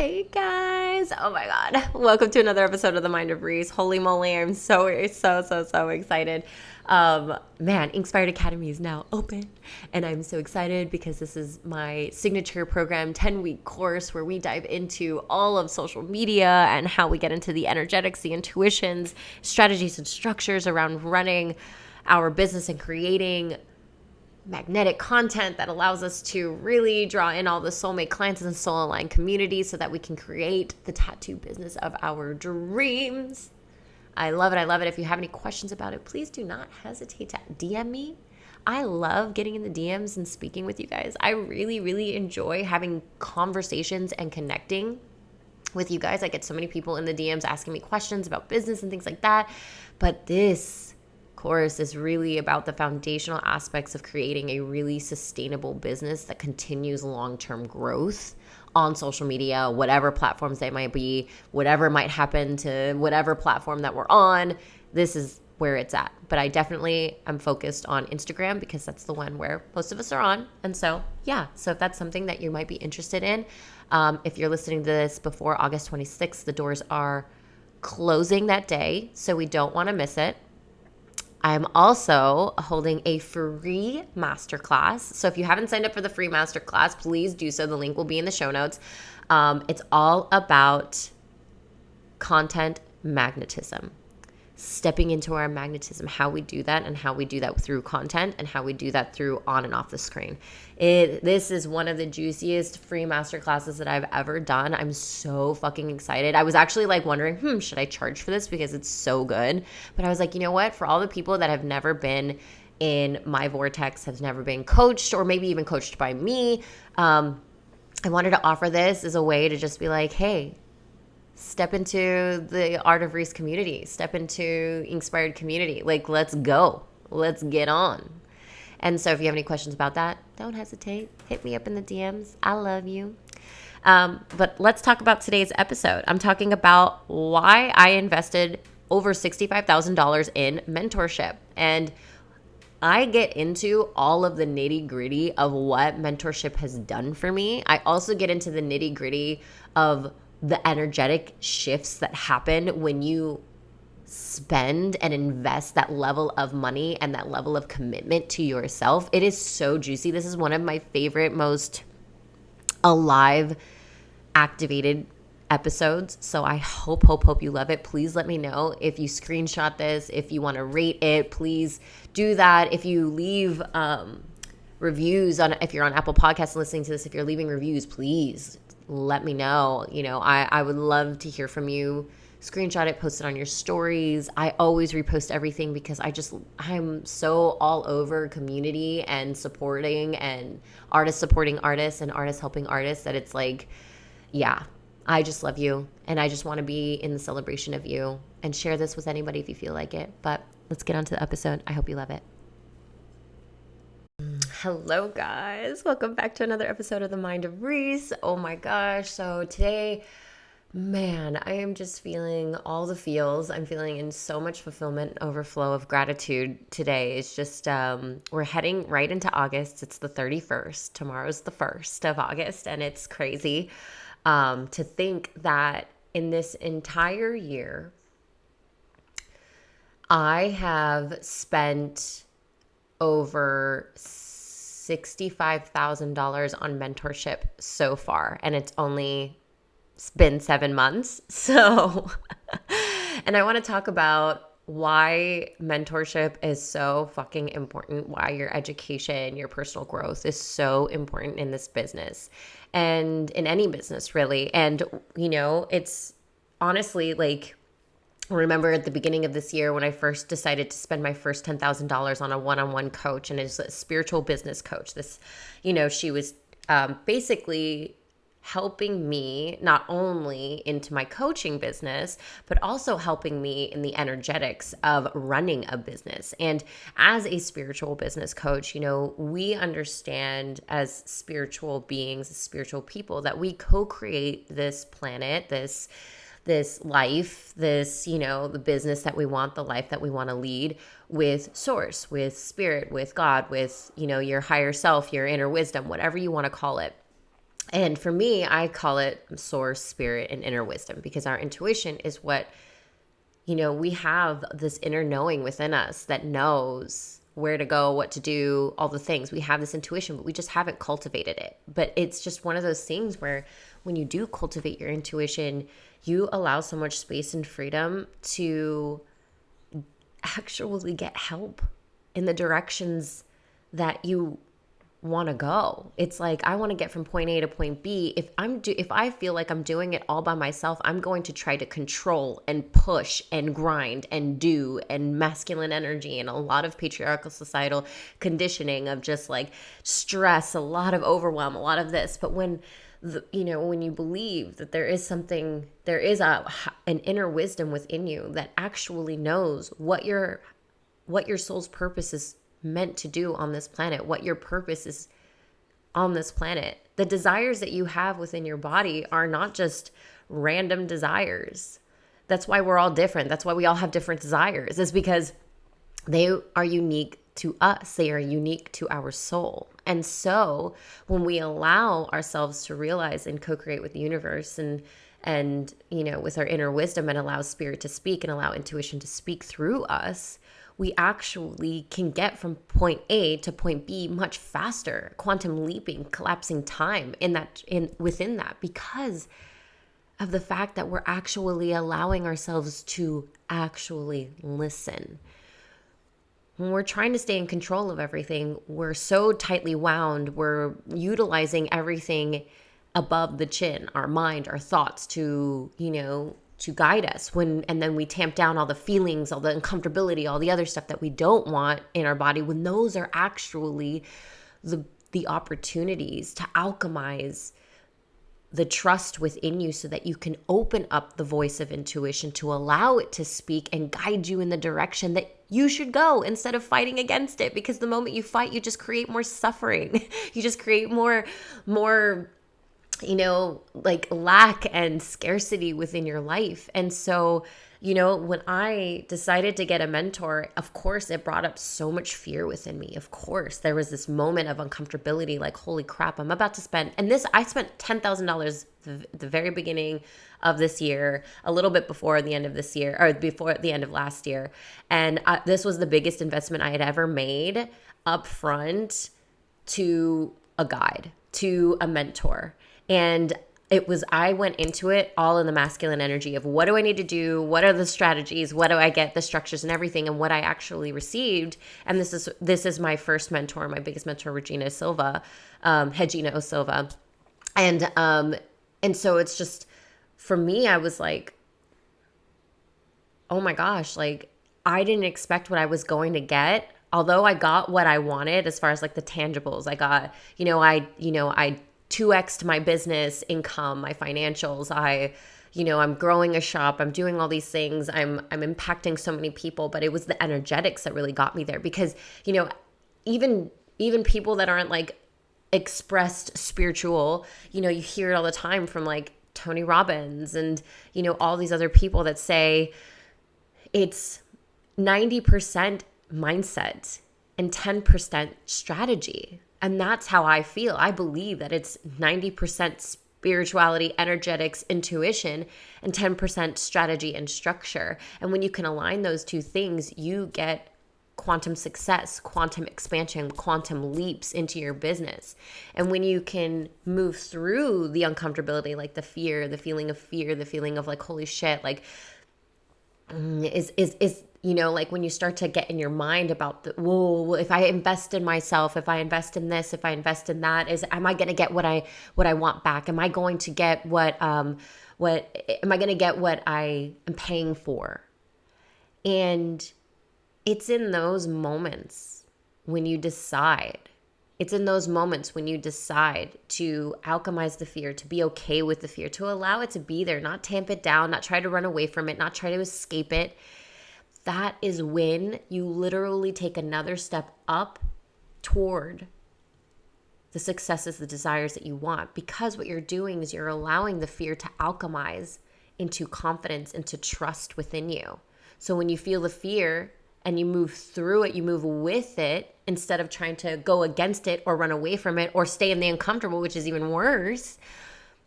Hey guys, oh my god, welcome to another episode of the Mind of Reese. Holy moly, I'm so excited. InkSpired Academy is now open, and I'm so excited because this is my signature program, 10-week course where we dive into all of social media and how we get into the energetics, the intuitions, strategies and structures around running our business and creating magnetic content that allows us to really draw in all the soulmate clients and soul aligned communities so that we can create the tattoo business of our dreams. I love it. I love it. If you have any questions about it, please do not hesitate to DM me. I love getting in the DMs and speaking with you guys. I really enjoy having conversations and connecting with you guys. I get so many people in the DMs asking me questions about business and things like that. But this course is really about the foundational aspects of creating a really sustainable business that continues long-term growth on social media, whatever platforms they might be, whatever might happen to whatever platform that we're on. This is where it's at. But I definitely am focused on Instagram because that's the one where most of us are on. And so if that's something that you might be interested in, if you're listening to this before August 26th, the doors are closing that day, so we don't want to miss it. I'm also holding a free masterclass. So if you haven't signed up for the free masterclass, please do so. The link will be in the show notes. It's all about content magnetism, stepping into our magnetism, how we do that and how we do that through content and how we do that through on and off the screen. This is one of the juiciest free masterclasses that I've ever done. I'm so fucking excited. I was actually wondering, should I charge for this because it's so good? But I was like, you know what? For all the people that have never been in my vortex, have never been coached or maybe even coached by me, I wanted to offer this as a way to just be like, hey, step into the Art of Reese community, step into InkSpired community. Let's go. Let's get on. And so if you have any questions about that, don't hesitate. Hit me up in the DMs. I love you. But let's talk about today's episode. I'm talking about why I invested over $65,000 in mentorship. And I get into all of the nitty gritty of what mentorship has done for me. I also get into the nitty gritty of the energetic shifts that happen when you spend and invest that level of money and that level of commitment to yourself. It is so juicy. This is one of my favorite, most alive, activated episodes. So I hope you love it. Please let me know if you screenshot this, if you want to rate it, please do that. If you leave reviews if you're on Apple Podcasts and listening to this, if you're leaving reviews, please let me know. I would love to hear from you. Screenshot it, post it on your stories. I always repost everything because I'm so all over community and supporting and artists supporting artists and artists helping artists that it's I just love you and I just want to be in the celebration of you and share this with anybody if you feel like it. But let's get on to the episode. I hope you love it. Hello guys, welcome back to another episode of the Mind of Reese. Oh my gosh, so today, I am just feeling all the feels. I'm feeling in so much fulfillment, overflow of gratitude today. It's just, we're heading right into August. It's the 31st. Tomorrow's the 1st of August, and it's crazy to think that in this entire year, I have spent over $65,000 on mentorship so far, and it's only been 7 months. So, and I want to talk about why mentorship is so fucking important, why your education, your personal growth is so important in this business and in any business really. And, it's honestly remember at the beginning of this year when I first decided to spend my first $10,000 on a one-on-one coach, and it's a spiritual business coach. This, she was basically helping me not only into my coaching business, but also helping me in the energetics of running a business. And as a spiritual business coach, we understand as spiritual beings, spiritual people, that we co-create this planet, this life, the business that we want, the life that we want to lead with source, with spirit, with God, with, your higher self, your inner wisdom, whatever you want to call it. And for me, I call it source, spirit, and inner wisdom, because our intuition is what, we have this inner knowing within us that knows where to go, what to do, all the things. We have this intuition, but we just haven't cultivated it. But it's just one of those things where when you do cultivate your intuition, you allow so much space and freedom to actually get help in the directions that you want to go. It's like, I want to get from point A to point B. If I feel like I'm doing it all by myself, I'm going to try to control and push and grind and do, and masculine energy and a lot of patriarchal societal conditioning of just like stress, a lot of overwhelm, a lot of this. But when when you believe that there is an inner wisdom within you that actually knows what your soul's purpose is meant to do on this planet, what your purpose is on this planet. The desires that you have within your body are not just random desires. That's why we're all different. That's why we all have different desires, is because they are unique to us. They are unique to our soul. And so when we allow ourselves to realize and co-create with the universe and with our inner wisdom, and allow spirit to speak and allow intuition to speak through us, we actually can get from point A to point B much faster, quantum leaping, collapsing time within that, because of the fact that we're actually allowing ourselves to actually listen. When we're trying to stay in control of everything, we're so tightly wound, we're utilizing everything above the chin, our mind, our thoughts to guide us, and then we tamp down all the feelings, all the uncomfortability, all the other stuff that we don't want in our body, when those are actually the opportunities to alchemize the trust within you, so that you can open up the voice of intuition to allow it to speak and guide you in the direction that you should go, instead of fighting against it. Because the moment you fight, you just create more suffering. You just create more like lack and scarcity within your life. And so, when I decided to get a mentor, of course, it brought up so much fear within me. Of course, there was this moment of uncomfortability, like, holy crap, I'm about to spend, I spent $10,000 the very beginning of this year, a little bit before the end of this year, or before the end of last year. And this was the biggest investment I had ever made up front to a guide, to a mentor. And I went into it all in the masculine energy of, what do I need to do? What are the strategies? What do I get? The structures and everything. And what I actually received. And this is my first mentor, my biggest mentor, Regina Silva, Regina Silva. And so it's just, for me, I was like, oh my gosh, like, I didn't expect what I was going to get. Although I got what I wanted as far as like the tangibles, I got, I 2x'd my business income, my financials. I'm growing a shop. I'm doing all these things. I'm impacting so many people, but it was the energetics that really got me there, because, even people that aren't like expressed spiritual, you hear it all the time from like Tony Robbins and, all these other people that say it's 90% mindset and 10% strategy. And that's how I feel. I believe that it's 90% spirituality, energetics, intuition, and 10% strategy and structure. And when you can align those two things, you get quantum success, quantum expansion, quantum leaps into your business. And when you can move through the uncomfortability, like the fear, the feeling of like, holy shit, like, like when you start to get in your mind about whoa, if I invest in myself, if I invest in this, if I invest in that, am I going to get what I want back? Am I going to get what am I going to get what I am paying for? And it's in those moments when you decide. It's in those moments when you decide to alchemize the fear, to be okay with the fear, to allow it to be there, not tamp it down, not try to run away from it, not try to escape it. That is when you literally take another step up toward the successes, the desires that you want. Because what you're doing is you're allowing the fear to alchemize into confidence, into trust within you. So when you feel the fear, and you move through it, you move with it instead of trying to go against it or run away from it or stay in the uncomfortable, which is even worse,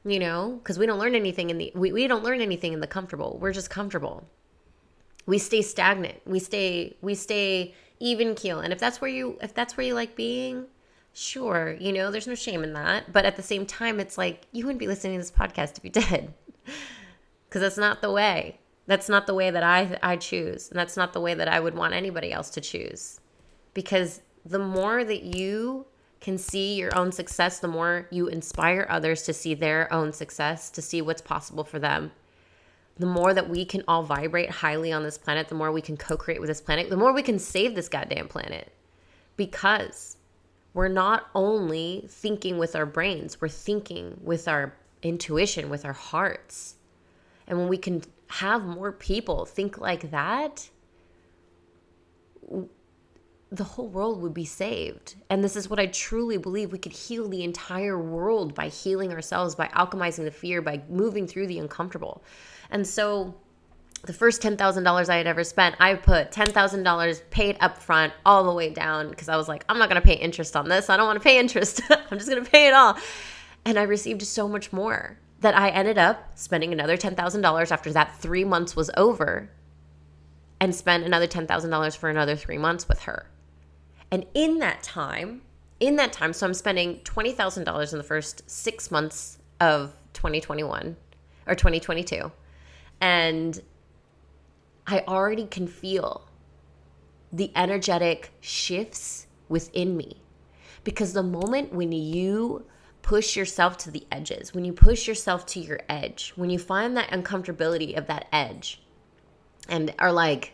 because we don't learn anything we don't learn anything in the comfortable. We're just comfortable. We stay stagnant. We stay even keel. And if that's where you like being, sure, there's no shame in that. But at the same time, it's like you wouldn't be listening to this podcast if you did. Because that's not the way. That's not the way that I choose. And that's not the way that I would want anybody else to choose. Because the more that you can see your own success, the more you inspire others to see their own success, to see what's possible for them. The more that we can all vibrate highly on this planet, the more we can co-create with this planet, the more we can save this goddamn planet. Because we're not only thinking with our brains, we're thinking with our intuition, with our hearts. And when we can have more people think like that, the whole world would be saved. And this is what I truly believe. We could heal the entire world by healing ourselves, by alchemizing the fear, by moving through the uncomfortable. And so the first $10,000 I had ever spent, I put $10,000 paid up front all the way down because I was like, I'm not going to pay interest on this. I don't want to pay interest. I'm just going to pay it all. And I received so much more that I ended up spending another $10,000 after that 3 months was over and spent another $10,000 for another 3 months with her. And in that time, so I'm spending $20,000 in the first 6 months of 2021 or 2022. And I already can feel the energetic shifts within me. Because the moment when you push yourself to the edges, when you push yourself to your edge, when you find that uncomfortability of that edge and are like,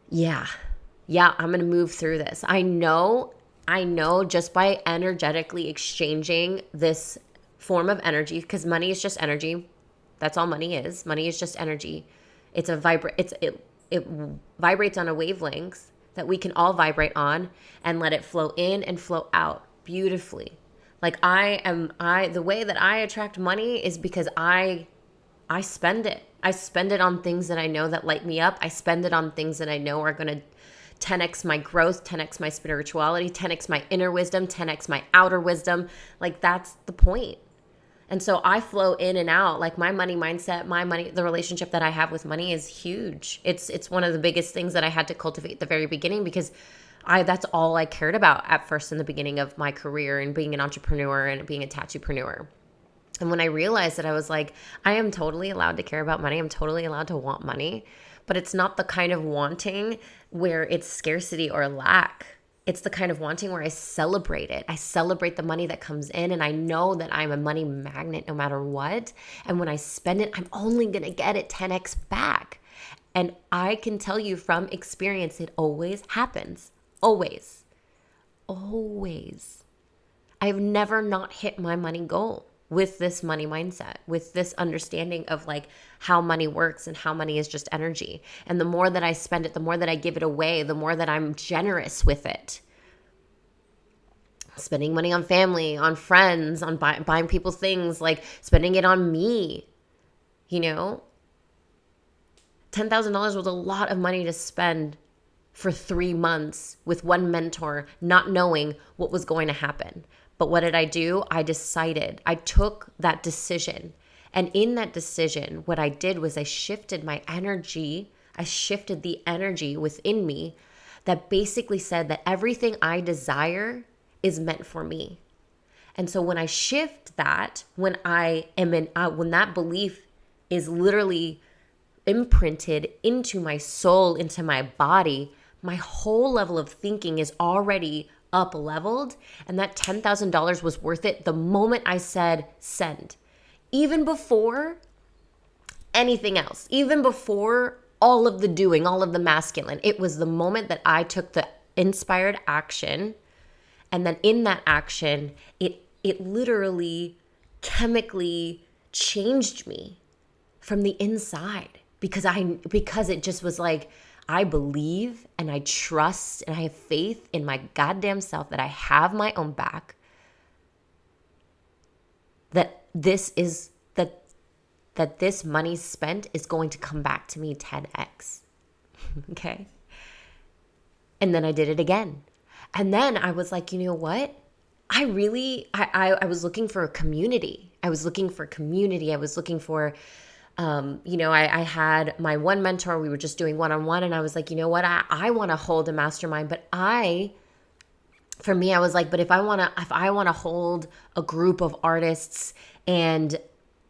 yeah, I'm going to move through this. I know just by energetically exchanging this form of energy, because money is just energy. That's all money is. Money is just energy. It vibrates on a wavelength that we can all vibrate on and let it flow in and flow out beautifully. Like the way that I attract money is because I spend it. I spend it on things that I know that light me up. I spend it on things that I know are going to 10x my growth, 10x my spirituality, 10x my inner wisdom, 10x my outer wisdom. Like that's the point. And so I flow in and out. Like my money mindset, the relationship that I have with money is huge. It's one of the biggest things that I had to cultivate at the very beginning because that's all I cared about at first in the beginning of my career and being an entrepreneur and being a tattoo-preneur. And when I realized that, I was like, I am totally allowed to care about money. I'm totally allowed to want money, but it's not the kind of wanting where it's scarcity or lack. It's the kind of wanting where I celebrate it. I celebrate the money that comes in, and I know that I'm a money magnet no matter what. And when I spend it, I'm only going to get it 10x back. And I can tell you from experience, it always happens. Always. Always. I've never not hit my money goal with this money mindset, with this understanding of like how money works and how money is just energy. And the more that I spend it, the more that I give it away, the more that I'm generous with it. Spending money on family, on friends, on buying people things, like spending it on me, $10,000 was a lot of money to spend for 3 months with one mentor, not knowing what was going to happen. But what did I do? I took that decision. And in that decision, what I did was I shifted my energy. I shifted the energy within me that basically said that everything I desire is meant for me. And so when I shift that, when that belief is literally imprinted into my soul, into my body, my whole level of thinking is already up leveled, and that $10,000 was worth it the moment I said send. Even before anything else, even before all of the doing, all of the masculine, it was the moment that I took the inspired action, and then in that action, it literally chemically changed me from the inside because it just was like, I believe and I trust and I have faith in my goddamn self that I have my own back, that this money spent is going to come back to me 10x. Okay. And then I did it again. And then I was like, you know what? I was looking for a community. I was looking for I had my one mentor, we were just doing one-on-one, and I was like, you know what? I want to hold a mastermind, but for me, I was like, but if I want to hold a group of artists and,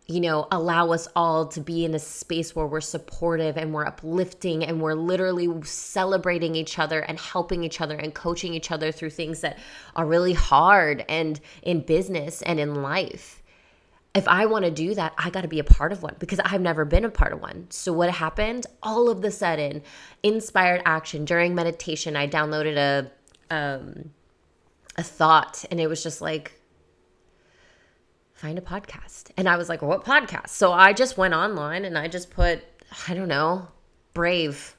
allow us all to be in a space where we're supportive and we're uplifting and we're literally celebrating each other and helping each other and coaching each other through things that are really hard and in business and in life. If I want to do that, I got to be a part of one because I've never been a part of one. So what happened? All of the sudden, inspired action during meditation, I downloaded a thought, and it was just like, find a podcast. And I was like, what podcast? So I just went online and I just put, I don't know, brave.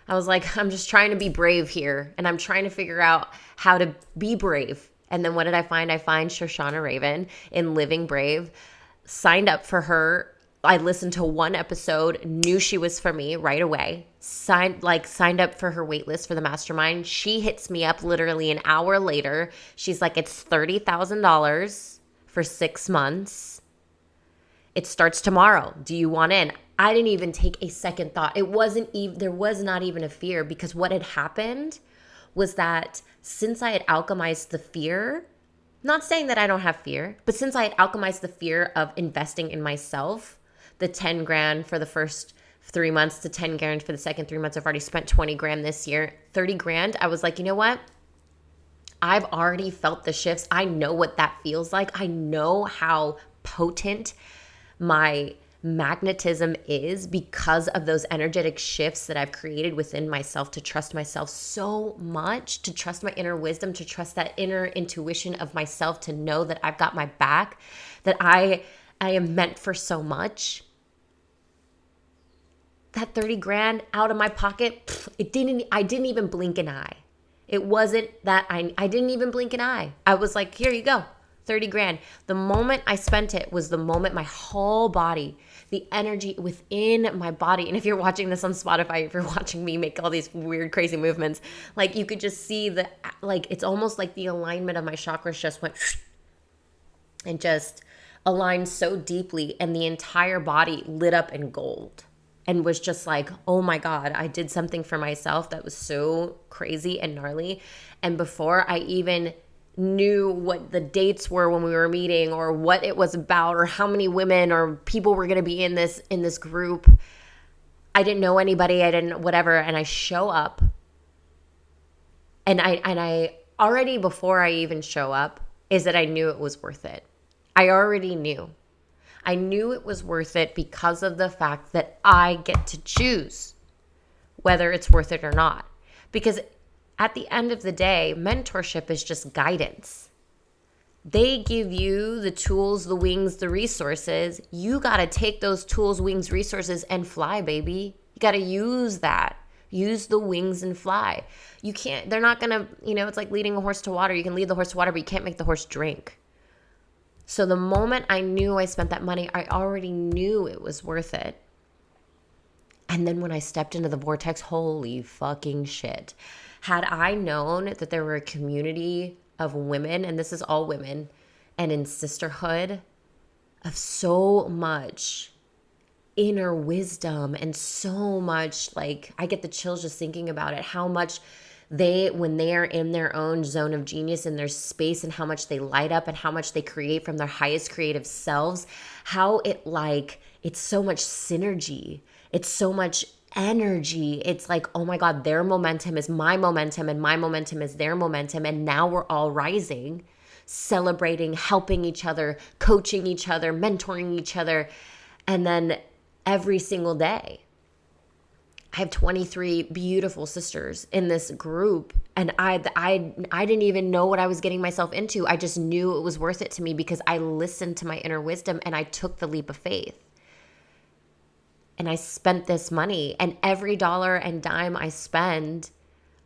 I was like, I'm just trying to be brave here. And I'm trying to figure out how to be brave. And then what did I find? I find Shoshana Raven in Living Brave, signed up for her. I listened to one episode, knew she was for me right away, signed up for her wait list for the mastermind. She hits me up literally an hour later. She's like, it's $30,000 for 6 months. It starts tomorrow. Do you want in? I didn't even take a second thought. There was not even a fear, because what had happened was that since I had alchemized the fear, not saying that I don't have fear, but since I had alchemized the fear of investing in myself, the 10 grand for the first 3 months to 10 grand for the second 3 months, I've already spent 20 grand this year, 30 grand. I was like, you know what? I've already felt the shifts. I know what that feels like. I know how potent my magnetism is because of those energetic shifts that I've created within myself, to trust myself so much, to trust my inner wisdom, to trust that inner intuition of myself, to know that I've got my back, that I am meant for so much. That 30 grand out of my pocket, I didn't even blink an eye. It wasn't that I didn't even blink an eye. I was like, here you go, 30 grand. The moment I spent it was the moment my whole body, the energy within my body. And if you're watching this on Spotify, if you're watching me make all these weird, crazy movements, like you could just see it's almost like the alignment of my chakras just went and just aligned so deeply, and the entire body lit up in gold. And was just like, oh my God, I did something for myself that was so crazy and gnarly. And before I even knew what the dates were when we were meeting, or what it was about, or how many women or people were going to be in this group, I didn't know anybody. I didn't whatever. And I show up, and I already, before I even show up, is that I knew it was worth it. I already knew. I knew it was worth it because of the fact that I get to choose whether it's worth it or not. Because at the end of the day, mentorship is just guidance. They give you the tools, the wings, the resources. You got to take those tools, wings, resources and fly, baby. You got to use that. Use the wings and fly. You can't, they're not going to, it's like leading a horse to water. You can lead the horse to water, but you can't make the horse drink. So the moment I knew I spent that money, I already knew it was worth it. And then when I stepped into the vortex, holy fucking shit. Had I known that there were a community of women, and this is all women, and in sisterhood, of so much inner wisdom and so much, I get the chills just thinking about it, how much when they are in their own zone of genius, in their space, and how much they light up and how much they create from their highest creative selves, how it's so much synergy. It's so much energy. It's like, oh my God, their momentum is my momentum and my momentum is their momentum. And now we're all rising, celebrating, helping each other, coaching each other, mentoring each other. And then every single day, I have 23 beautiful sisters in this group, and I didn't even know what I was getting myself into. I just knew it was worth it to me because I listened to my inner wisdom and I took the leap of faith. And I spent this money, and every dollar and dime I spend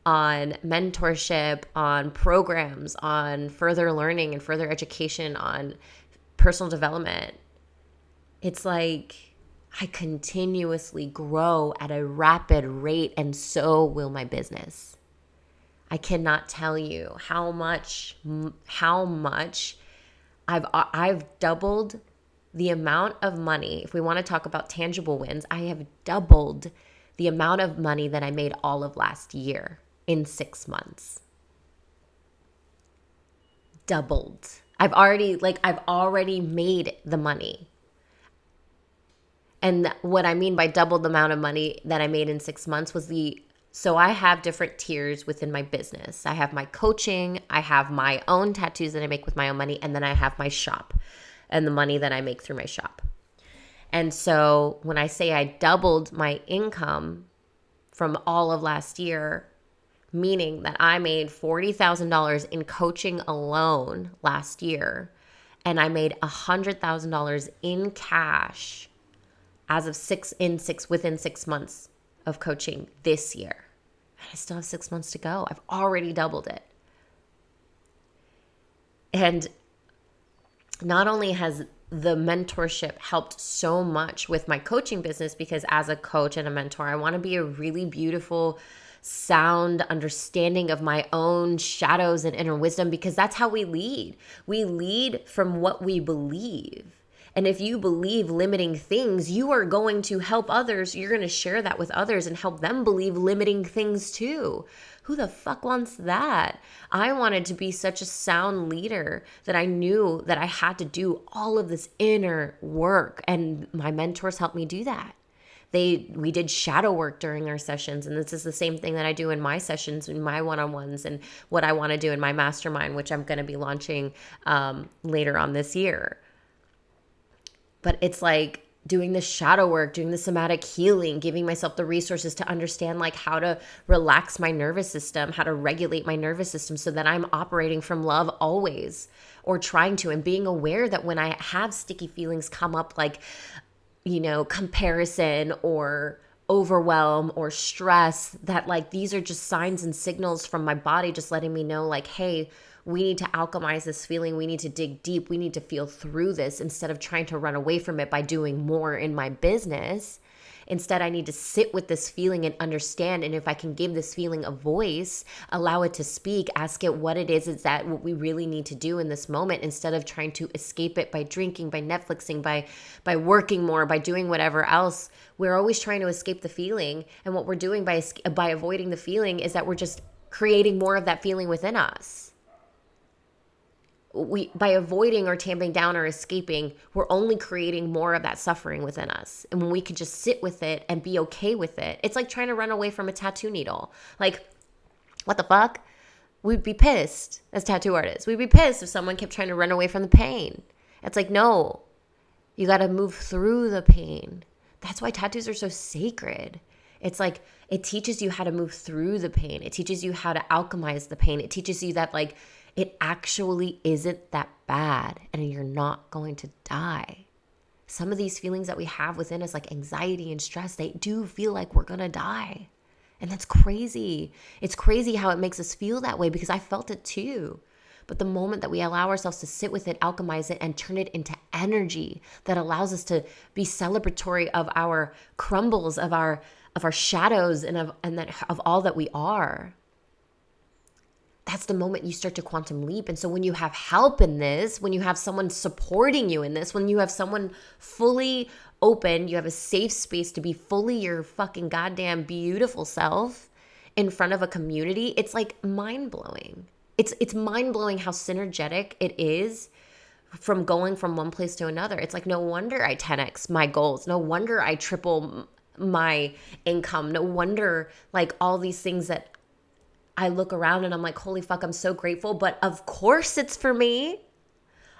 on mentorship, on programs, on further learning and further education, on personal development, it's like I continuously grow at a rapid rate, and so will my business. I cannot tell you how much I've doubled the amount of money. If we want to talk about tangible wins, I have doubled the amount of money that I made all of last year in 6 months. Doubled. I've already made the money. And what I mean by doubled the amount of money that I made in 6 months was so I have different tiers within my business. I have my coaching, I have my own tattoos that I make with my own money, and then I have my shop and the money that I make through my shop. And so when I say I doubled my income from all of last year, meaning that I made $40,000 in coaching alone last year, and I made $100,000 in cash within 6 months of coaching this year. And I still have 6 months to go. I've already doubled it. And not only has the mentorship helped so much with my coaching business, because as a coach and a mentor, I want to be a really beautiful, sound understanding of my own shadows and inner wisdom, because that's how we lead. We lead from what we believe. And if you believe limiting things, you are going to help others. You're going to share that with others and help them believe limiting things too. Who the fuck wants that? I wanted to be such a sound leader that I knew that I had to do all of this inner work. And my mentors helped me do that. We did shadow work during our sessions. And this is the same thing that I do in my sessions, in my one-on-ones, and what I want to do in my mastermind, which I'm going to be launching later on this year. But it's like doing the shadow work, doing the somatic healing, giving myself the resources to understand like how to relax my nervous system, how to regulate my nervous system so that I'm operating from love always, or trying to, and being aware that when I have sticky feelings come up, like, comparison or overwhelm or stress, that like these are just signs and signals from my body just letting me know like, hey, we need to alchemize this feeling. We need to dig deep. We need to feel through this instead of trying to run away from it by doing more in my business. Instead, I need to sit with this feeling and understand. And if I can give this feeling a voice, allow it to speak, ask it what it is that what we really need to do in this moment, instead of trying to escape it by drinking, by Netflixing, by working more, by doing whatever else. We're always trying to escape the feeling. And what we're doing by avoiding the feeling is that we're just creating more of that feeling within us. By avoiding or tamping down or escaping, we're only creating more of that suffering within us. And when we could just sit with it and be okay with it, it's like trying to run away from a tattoo needle. Like, what the fuck? We'd be pissed as tattoo artists. We'd be pissed if someone kept trying to run away from the pain. It's like, no, you got to move through the pain. That's why tattoos are so sacred. It's like, it teaches you how to move through the pain. It teaches you how to alchemize the pain. It teaches you that like, it actually isn't that bad and you're not going to die. Some of these feelings that we have within us, like anxiety and stress, they do feel like we're going to die. And that's crazy. It's crazy how it makes us feel that way, because I felt it too. But the moment that we allow ourselves to sit with it, alchemize it, and turn it into energy that allows us to be celebratory of our crumbles, of our shadows, and of all that we are, that's the moment you start to quantum leap. And so when you have help in this, when you have someone supporting you in this, when you have someone fully open, you have a safe space to be fully your fucking goddamn beautiful self in front of a community, it's like mind-blowing. It's mind-blowing how synergetic it is from going from one place to another. It's like, no wonder I 10x my goals. No wonder I triple my income. No wonder like all these things that I look around and I'm like, holy fuck, I'm so grateful. But of course it's for me.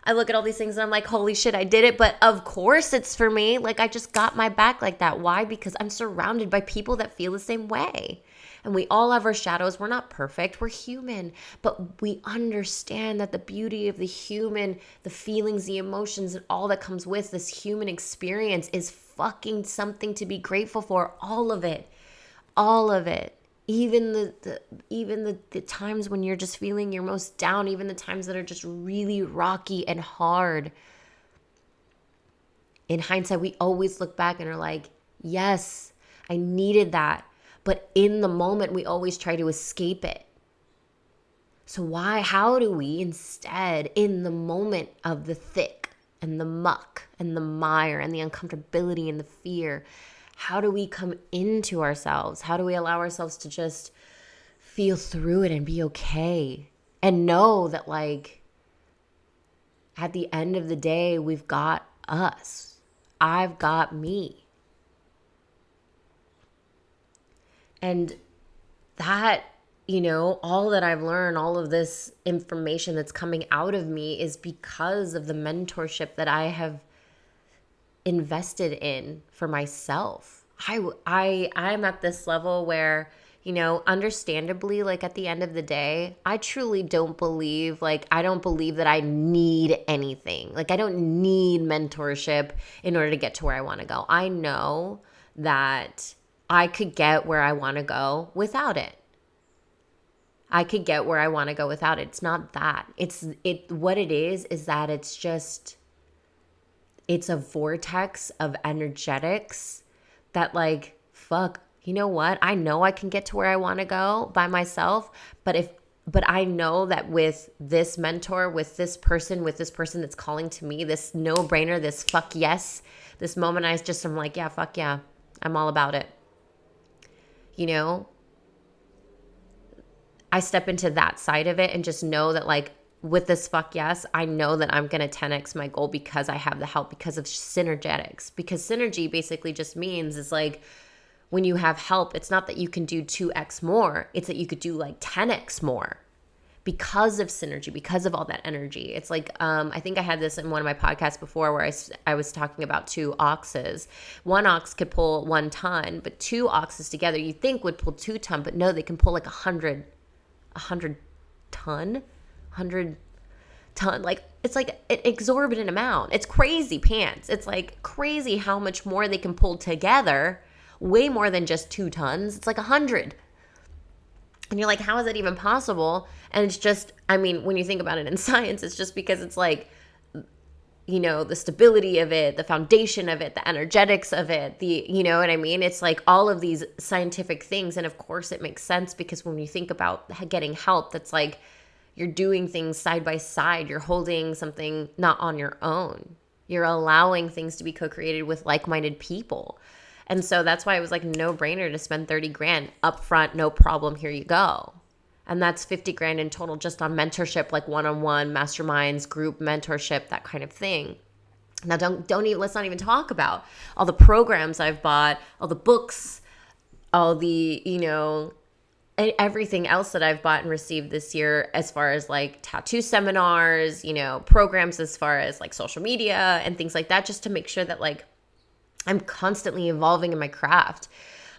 I look at all these things and I'm like, holy shit, I did it. But of course it's for me. Like, I just got my back like that. Why? Because I'm surrounded by people that feel the same way. And we all have our shadows. We're not perfect. We're human. But we understand that the beauty of the human, the feelings, the emotions, and all that comes with this human experience is fucking something to be grateful for. All of it. All of it. Even the times when you're just feeling your most down, even the times that are just really rocky and hard. In hindsight, we always look back and are like, yes, I needed that. But in the moment, we always try to escape it. So how do we instead, in the moment of the thick and the muck and the mire and the uncomfortability and the fear, how do we come into ourselves? How do we allow ourselves to just feel through it and be okay? And know that like at the end of the day, we've got us. I've got me. And that, all that I've learned, all of this information that's coming out of me is because of the mentorship that I have invested in for myself. I'm at this level where, understandably, like at the end of the day, I truly don't believe that I need anything. Like I don't need mentorship in order to get to where I want to go. I know that I could get where I want to go without it. It's not that. What it is that it's a vortex of energetics that like, fuck, you know what? I know I can get to where I want to go by myself, but I know that with this mentor, with this person that's calling to me, this no-brainer, this fuck yes, this moment I'm like, yeah, fuck yeah, I'm all about it. I step into that side of it and just know that like with this fuck yes, I know that I'm going to 10x my goal because I have the help, because of synergetics. Because synergy basically just means is like when you have help, it's not that you can do 2x more, it's that you could do like 10x more because of synergy, because of all that energy. It's like, I think I had this in one of my podcasts before where I was talking about 2 oxes. 1 ox could pull 1 ton, but 2 oxes together you think would pull 2 ton, but no, they can pull like 100 ton, like it's like an exorbitant amount. It's crazy pants. It's like crazy how much more they can pull together, way more than just 2 tons. It's like 100. And you're like, how is that even possible? And it's just, when you think about it in science, it's just because it's like, the stability of it, the foundation of it, the energetics of it, you know what I mean? It's like all of these scientific things. And of course it makes sense because when you think about getting help, that's like you're doing things side by side. You're holding something not on your own. You're allowing things to be co-created with like-minded people. And so that's why it was like no brainer to spend 30 grand up front, no problem, here you go. And that's 50 grand in total just on mentorship, like one-on-one masterminds, group mentorship, that kind of thing. Now let's not even talk about all the programs I've bought, all the books, all the, everything else that I've bought and received this year as far as like tattoo seminars, programs as far as like social media and things like that, just to make sure that like I'm constantly evolving in my craft.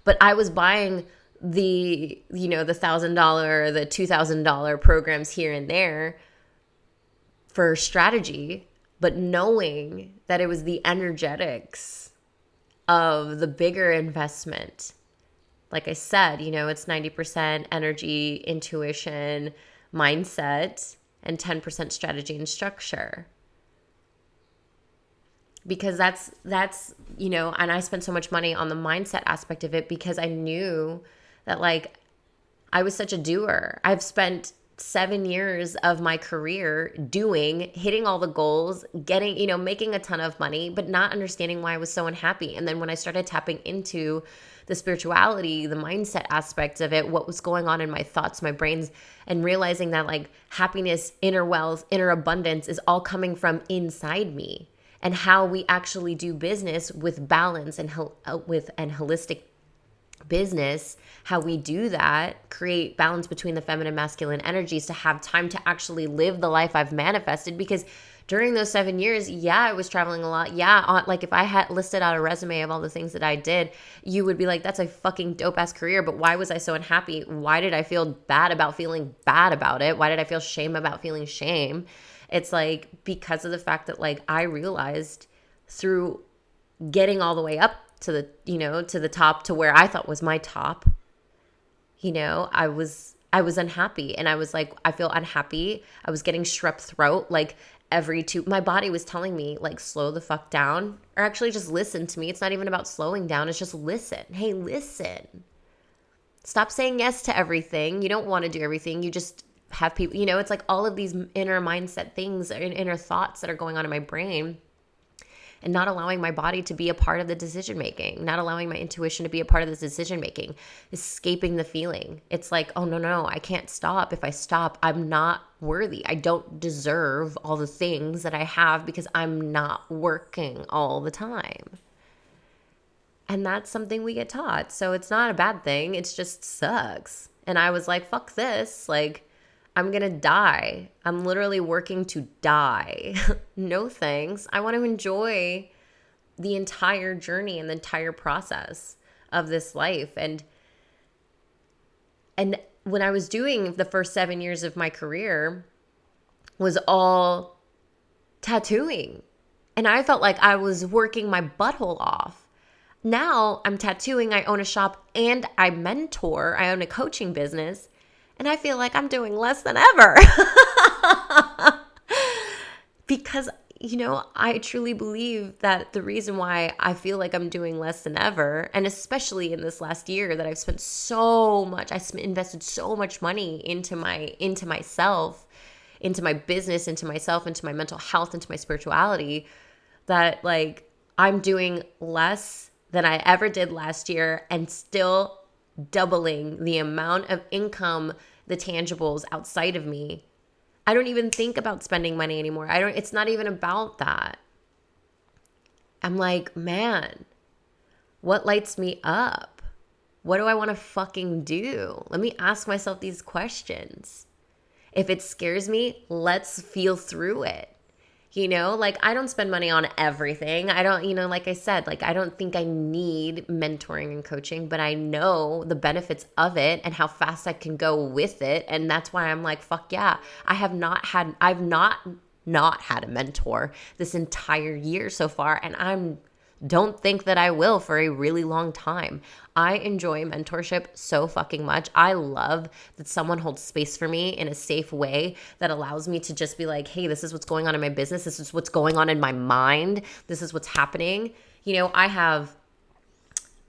But I was buying the $1,000, the $2,000 programs here and there for strategy, but knowing that it was the energetics of the bigger investment. Like I said, it's 90% energy, intuition, mindset, and 10% strategy and structure. Because that's and I spent so much money on the mindset aspect of it because I knew that like I was such a doer. I've spent 7 years of my career hitting all the goals, getting, making a ton of money, but not understanding why I was so unhappy. And then when I started tapping into the spirituality, the mindset aspects of it, what was going on in my thoughts, my brains, and realizing that like happiness, inner wealth, inner abundance is all coming from inside me. And how we actually do business with balance and holistic business, how we do that, create balance between the feminine, masculine energies to have time to actually live the life I've manifested. Because during those 7 years, I was traveling a lot. Like if I had listed out a resume of all the things that I did, you would be like, that's a fucking dope ass career. But why was I so unhappy? Why did I feel bad about feeling bad about it? Why did I feel shame about feeling shame? It's like because of the fact that like I realized through getting all the way up to the, to the top, to where I thought was my top, I was unhappy. And I was like, I feel unhappy. I was getting strep throat. Like my body was telling me like, slow the fuck down, or actually just listen to me. It's not even about slowing down. It's just listen. Hey, listen. Stop saying yes to everything. You don't want to do everything. You just have people, it's like all of these inner mindset things and inner thoughts that are going on in my brain, and not allowing my body to be a part of the decision making, not allowing my intuition to be a part of the decision making, escaping the feeling. It's like, oh, no, I can't stop. If I stop, I'm not worthy. I don't deserve all the things that I have because I'm not working all the time. And that's something we get taught. So it's not a bad thing. It just sucks. And I was like, fuck this. Like, I'm going to die. I'm literally working to die. No thanks. I want to enjoy the entire journey and the entire process of this life. And when I was doing the first 7 years of my career was all tattooing. And I felt like I was working my butthole off. Now I'm tattooing, I own a shop, and I mentor. I own a coaching business. And I feel like I'm doing less than ever. Because, I truly believe that the reason why I feel like I'm doing less than ever, and especially in this last year that I've spent so much, invested so much money into myself, into my business, into myself, into my mental health, into my spirituality, that like I'm doing less than I ever did last year and still doubling the amount of income, the tangibles outside of me. I don't even think about spending money anymore. It's not even about that. I'm like, man, what lights me up? What do I want to fucking do? Let me ask myself these questions. If it scares me, let's feel through it. Like I don't spend money on everything. I don't, like I said, like I don't think I need mentoring and coaching, but I know the benefits of it and how fast I can go with it. And that's why I'm like, fuck yeah. I've not had a mentor this entire year so far. And don't think that I will for a really long time. I enjoy mentorship so fucking much. I love that someone holds space for me in a safe way that allows me to just be like, hey, this is what's going on in my business. This is what's going on in my mind. This is what's happening.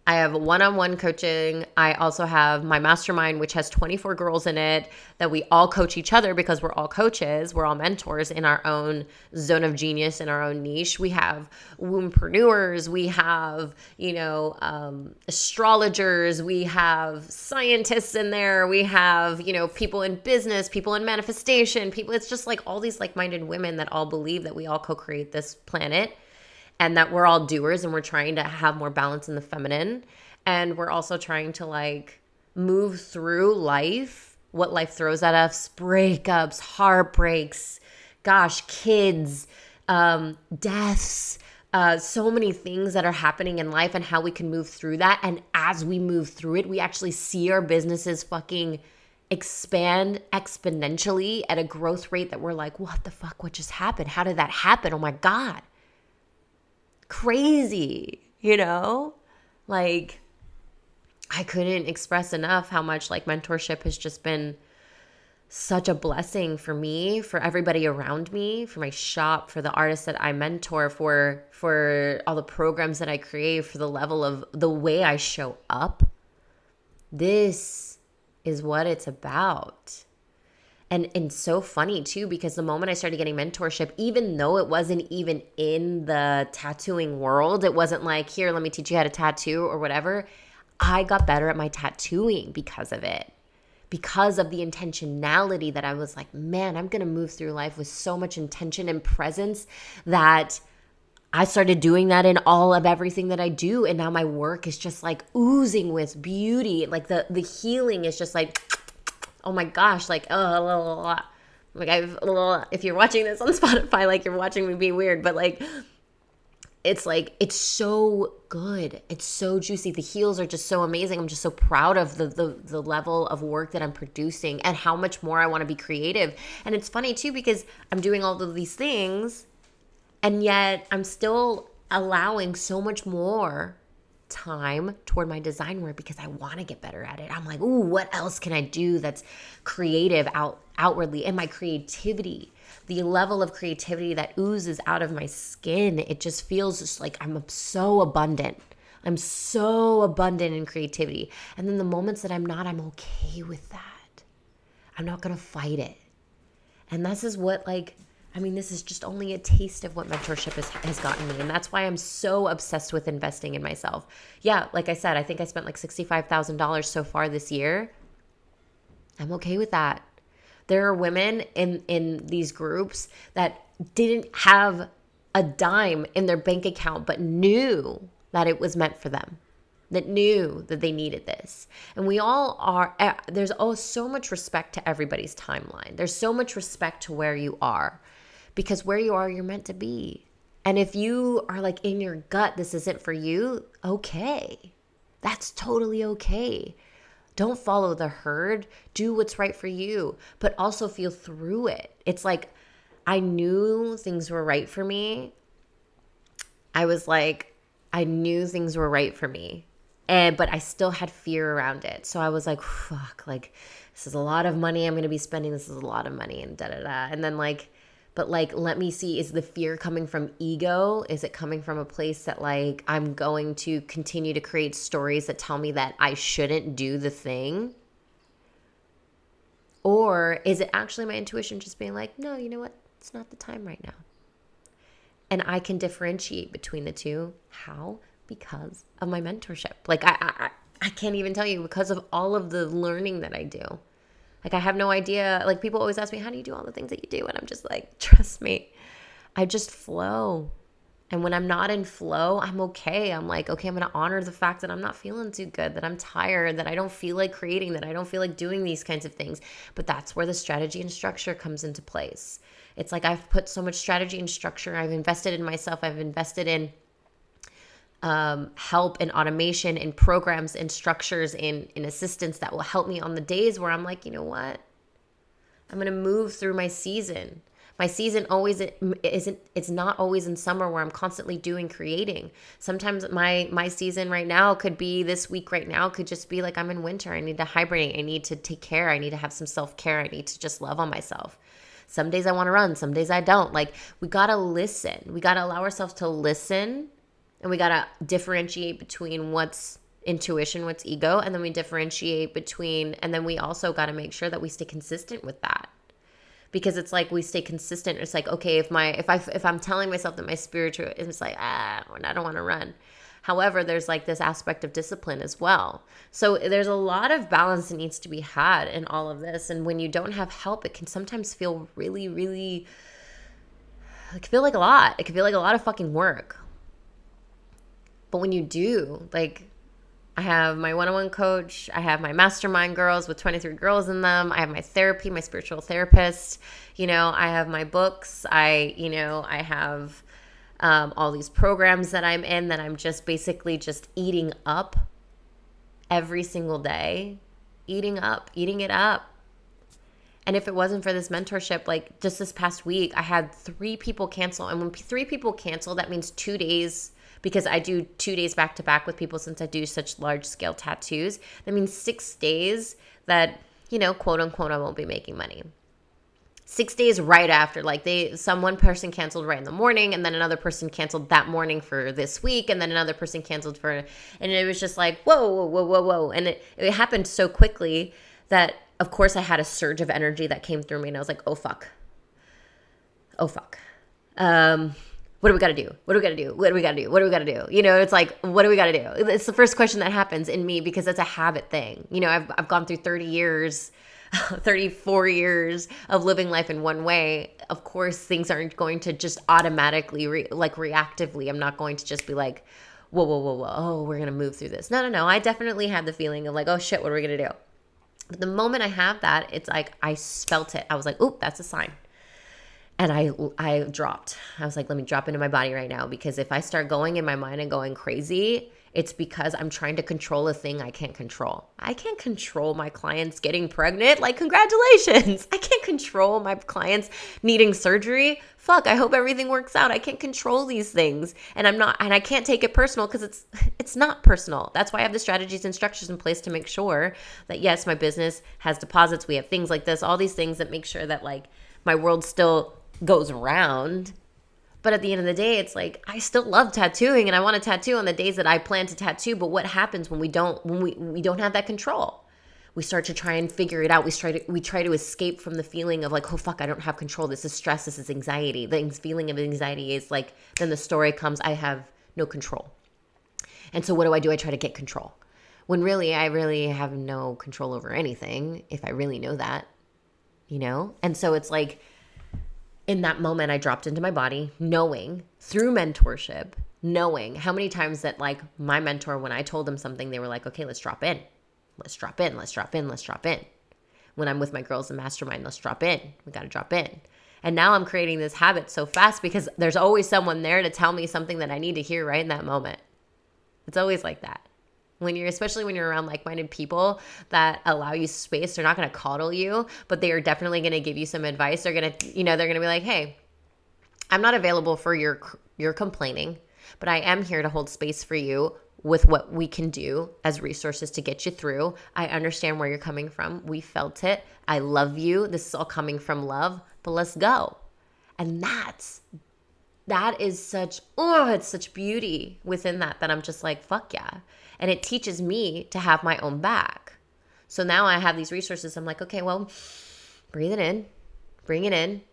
I have one-on-one coaching. I also have my mastermind, which has 24 girls in it that we all coach each other because we're all coaches. We're all mentors in our own zone of genius, in our own niche. We have wombpreneurs. We have, astrologers. We have scientists in there. We have, people in business, people in manifestation, people. It's just like all these like-minded women that all believe that we all co-create this planet. And that we're all doers and we're trying to have more balance in the feminine. And we're also trying to like move through life, what life throws at us, breakups, heartbreaks, kids, deaths, so many things that are happening in life and how we can move through that. And as we move through it, we actually see our businesses fucking expand exponentially at a growth rate that we're like, what the fuck, what just happened? How did that happen? Oh my God. Crazy, like I couldn't express enough how much like mentorship has just been such a blessing for me, for everybody around me, for my shop, for the artists that I mentor, for all the programs that I create, for the level of the way I show up. This is what it's about. And so funny too, because the moment I started getting mentorship, even though it wasn't even in the tattooing world, it wasn't like, here, let me teach you how to tattoo or whatever. I got better at my tattooing because of it, because of the intentionality that I was like, man, I'm going to move through life with so much intention and presence that I started doing that in all of everything that I do. And now my work is just like oozing with beauty. Like the healing is just like, oh my gosh, like, if you're watching this on Spotify, like you're watching me be weird, but like, it's so good. It's so juicy. The heels are just so amazing. I'm just so proud of the level of work that I'm producing and how much more I want to be creative. And it's funny too, because I'm doing all of these things and yet I'm still allowing so much more time toward my design work because I want to get better at it. I'm like, ooh, what else can I do that's creative outwardly? And my creativity, the level of creativity that oozes out of my skin, it just feels just like I'm so abundant. I'm so abundant in creativity. And then the moments that I'm not, I'm okay with that. I'm not going to fight it. And this is what this is just only a taste of what mentorship has gotten me. And that's why I'm so obsessed with investing in myself. Yeah, like I said, I think I spent like $65,000 so far this year. I'm okay with that. There are women in these groups that didn't have a dime in their bank account, but knew that it was meant for them, that knew that they needed this. And we all are, there's so much respect to everybody's timeline. There's so much respect to where you are, because where you are, you're meant to be. And if you are like in your gut, this isn't for you, okay. That's totally okay. Don't follow the herd. Do what's right for you, but also feel through it. It's like, I knew things were right for me. I knew things were right for me. But I still had fear around it. So I was like, fuck, like, this is a lot of money I'm going to be spending. This is a lot of money and da-da-da. And then let me see, is the fear coming from ego? Is it coming from a place that like, I'm going to continue to create stories that tell me that I shouldn't do the thing? Or is it actually my intuition just being like, no, you know what? It's not the time right now. And I can differentiate between the two. How? Because of my mentorship. Like I can't even tell you, because of all of the learning that I do. Like I have no idea. Like people always ask me, how do you do all the things that you do? And I'm just like, trust me, I just flow. And when I'm not in flow, I'm okay. I'm like, okay, I'm going to honor the fact that I'm not feeling too good, that I'm tired, that I don't feel like creating, that I don't feel like doing these kinds of things. But that's where the strategy and structure comes into place. It's like I've put so much strategy and structure. I've invested in myself. I've invested in help and automation and programs and structures and assistance that will help me on the days where I'm like, you know what? I'm going to move through my season. My season always isn't, it's not always in summer where I'm constantly creating. Sometimes my season right now could be this week right now could just be like, I'm in winter. I need to hibernate. I need to take care. I need to have some self-care. I need to just love on myself. Some days I want to run. Some days I don't. Like we got to listen. We got to allow ourselves to listen. And we got to differentiate between what's intuition, what's ego, and then we differentiate between, and then we also got to make sure that we stay consistent with that. Because it's like we stay consistent. It's like, okay, if I'm telling myself that my spiritual is like, I don't want to run. However, there's like this aspect of discipline as well. So there's a lot of balance that needs to be had in all of this. And when you don't have help, it can sometimes feel really, really, it can feel like a lot. It can feel like a lot of fucking work. But when you do, like I have my one-on-one coach, I have my mastermind girls with 23 girls in them, I have my therapy, my spiritual therapist, I have my books, I have all these programs that I'm in that I'm just basically just eating up every single day, eating it up. And if it wasn't for this mentorship, like just this past week, I had 3 people cancel. And when 3 people cancel, that means 2 days, because I do 2 days back to back with people since I do such large scale tattoos. That means 6 days that, quote unquote, I won't be making money. 6 days right after, like one person canceled right in the morning, and then another person canceled that morning for this week, and then another person canceled and it was just like, whoa. And it happened so quickly that, of course, I had a surge of energy that came through me, and I was like, oh, fuck. What do we got to do? What do we got to do? What do we got to do? What do we got to do? It's like, what do we got to do? It's the first question that happens in me because it's a habit thing. I've gone through 34 years of living life in one way. Of course, things aren't going to just automatically, reactively. I'm not going to just be like, whoa. Oh, we're going to move through this. No. I definitely had the feeling of like, oh shit, what are we going to do? But the moment I have that, it's like, I felt it. I was like, oop, that's a sign. And I dropped. I was like, let me drop into my body right now, because if I start going in my mind and going crazy, it's because I'm trying to control a thing I can't control. I can't control my clients getting pregnant. Like, congratulations. I can't control my clients needing surgery. Fuck, I hope everything works out. I can't control these things. And I can't take it personal because it's not personal. That's why I have the strategies and structures in place to make sure that, yes, my business has deposits. We have things like this, all these things that make sure that like my world still goes around. But at the end of the day, it's like, I still love tattooing and I want to tattoo on the days that I plan to tattoo. But what happens when we don't have that control? We start to try and figure it out. We try to escape from the feeling of like, oh fuck, I don't have control. This is stress. This is anxiety. The feeling of anxiety is like, then the story comes, I have no control. And so what do? I try to get control. When really, I really have no control over anything, if I really know that, you know? And so it's like, in that moment, I dropped into my body, knowing through mentorship, knowing how many times that like my mentor, when I told them something, they were like, okay, let's drop in. Let's drop in. Let's drop in. Let's drop in. When I'm with my girls in mastermind, let's drop in. We got to drop in. And now I'm creating this habit so fast because there's always someone there to tell me something that I need to hear right in that moment. It's always like that. Especially when you're around like-minded people that allow you space, they're not going to coddle you, but they are definitely going to give you some advice. They're going to, they're going to be like, hey, I'm not available for your complaining, but I am here to hold space for you with what we can do as resources to get you through. I understand where you're coming from. We felt it. I love you. This is all coming from love, but let's go. And that is it's such beauty within that I'm just like, fuck yeah. And it teaches me to have my own back. So now I have these resources. I'm like, okay, well, breathe it in, bring it in.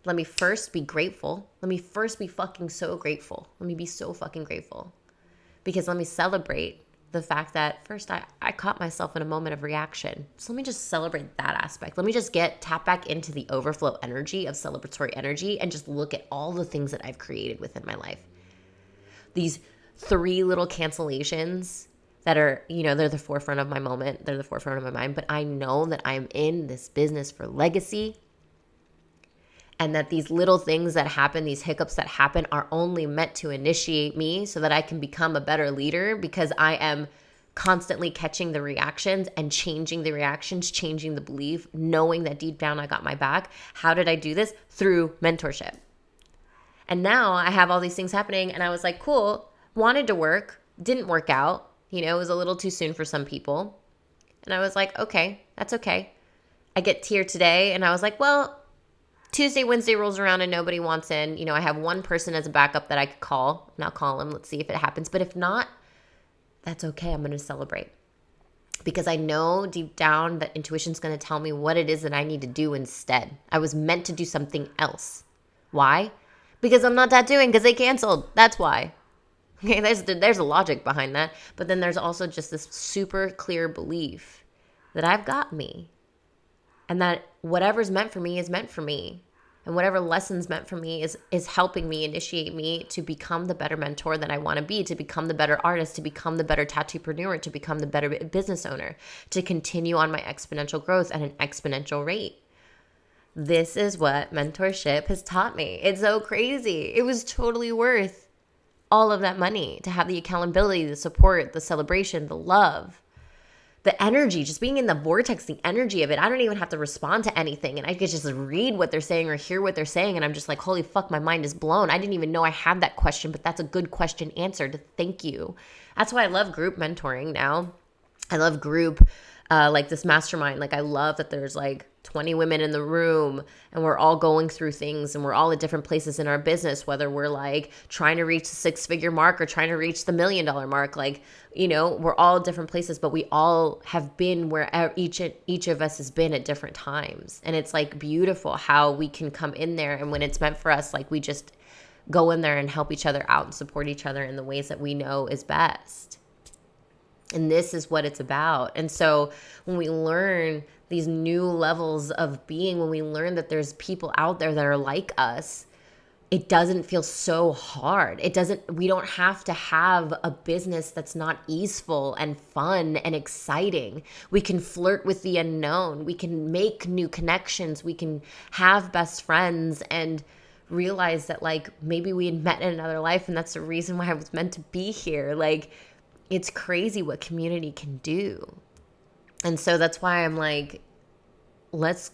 Let me first be grateful. Let me first be fucking so grateful. Let me be so fucking grateful. Because let me celebrate the fact that first I caught myself in a moment of reaction. So let me just celebrate that aspect. Let me just tap back into the overflow energy of celebratory energy and just look at all the things that I've created within my life. These 3 little cancellations that are, they're the forefront of my moment. They're the forefront of my mind. But I know that I'm in this business for legacy. And that these little things that happen, these hiccups that happen are only meant to initiate me so that I can become a better leader because I am constantly catching the reactions and changing the reactions, changing the belief, knowing that deep down I got my back. How did I do this? Through mentorship. And now I have all these things happening and I was like, cool, wanted to work, didn't work out. It was a little too soon for some people. And I was like, okay, that's okay. I get here today and I was like, well, Tuesday, Wednesday rolls around and nobody wants in. I have one person as a backup that I could call. Now call him. Let's see if it happens. But if not, that's okay. I'm going to celebrate. Because I know deep down that intuition's going to tell me what it is that I need to do instead. I was meant to do something else. Why? Because I'm not tattooing because they canceled. That's why. Okay, there's a logic behind that. But then there's also just this super clear belief that I've got me. And that whatever's meant for me is meant for me. And whatever lesson's meant for me is helping me, initiate me to become the better mentor that I want to be, to become the better artist, to become the better tattoopreneur, to become the better business owner, to continue on my exponential growth at an exponential rate. This is what mentorship has taught me. It's so crazy. It was totally worth all of that money to have the accountability, the support, the celebration, the love. The energy, just being in the vortex, the energy of it. I don't even have to respond to anything. And I could just read what they're saying or hear what they're saying. And I'm just like, holy fuck, my mind is blown. I didn't even know I had that question, but that's a good question answered. Thank you. That's why I love group mentoring now. I love group, like this mastermind. Like I love that there's like 20 women in the room and we're all going through things and we're all at different places in our business, whether we're like trying to reach the 6-figure mark or trying to reach the $1 million mark. Like, we're all at different places, but we all have been where each of us has been at different times. And it's like beautiful how we can come in there. And when it's meant for us, like we just go in there and help each other out and support each other in the ways that we know is best. And this is what it's about. And so when we learn these new levels of being, when we learn that there's people out there that are like us, it doesn't feel so hard. We don't have to have a business that's not easeful and fun and exciting. We can flirt with the unknown. We can make new connections. We can have best friends and realize that like maybe we had met in another life and that's the reason why I was meant to be here. Like, it's crazy what community can do. And so that's why I'm like, this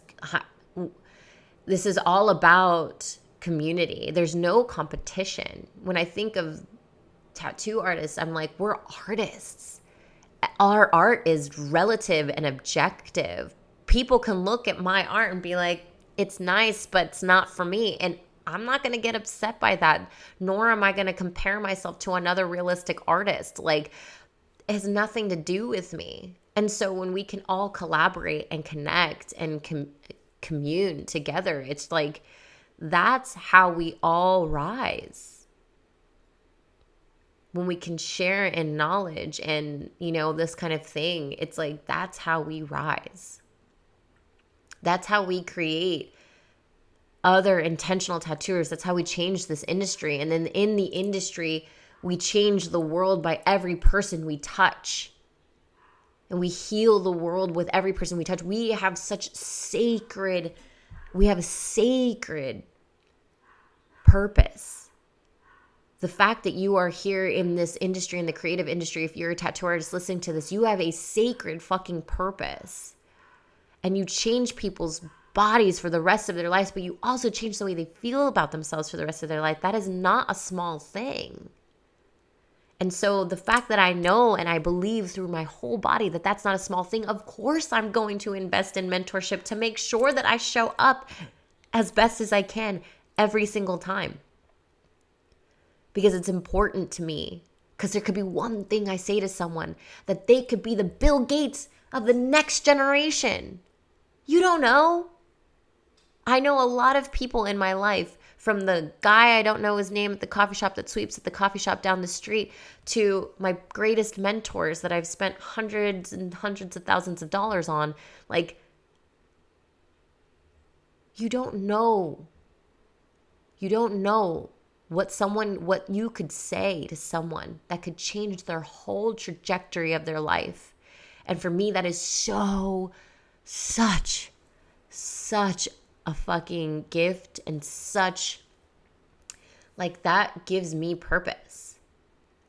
is all about community. There's no competition. When I think of tattoo artists, I'm like, we're artists. Our art is relative and objective. People can look at my art and be like, It's nice, but it's not for me. And I'm not going to get upset by that, nor am I going to compare myself to another realistic artist. Like, it has nothing to do with me. And so when we can all collaborate and connect and commune together, it's like, that's how we all rise. When we can share in knowledge and, this kind of thing, it's like, that's how we rise. That's how we create other intentional tattooers. That's how we change this industry. And then in the industry, we change the world by every person we touch. And we heal the world with every person we touch. We have a sacred purpose. The fact that you are here in this industry, in the creative industry, if you're a tattoo artist listening to this, you have a sacred fucking purpose. And you change people's bodies for the rest of their lives, but you also change the way they feel about themselves for the rest of their life. That is not a small thing. And so the fact that I know and I believe through my whole body that that's not a small thing, of course I'm going to invest in mentorship to make sure that I show up as best as I can every single time. Because it's important to me. Because there could be one thing I say to someone that they could be the Bill Gates of the next generation. You don't know. I know a lot of people in my life, from the guy I don't know his name at the coffee shop that sweeps at the coffee shop down the street, to my greatest mentors that I've spent hundreds and hundreds of thousands of dollars on. Like, you don't know. You don't know what you could say to someone that could change their whole trajectory of their life. And for me, that is such a fucking gift, and that gives me purpose.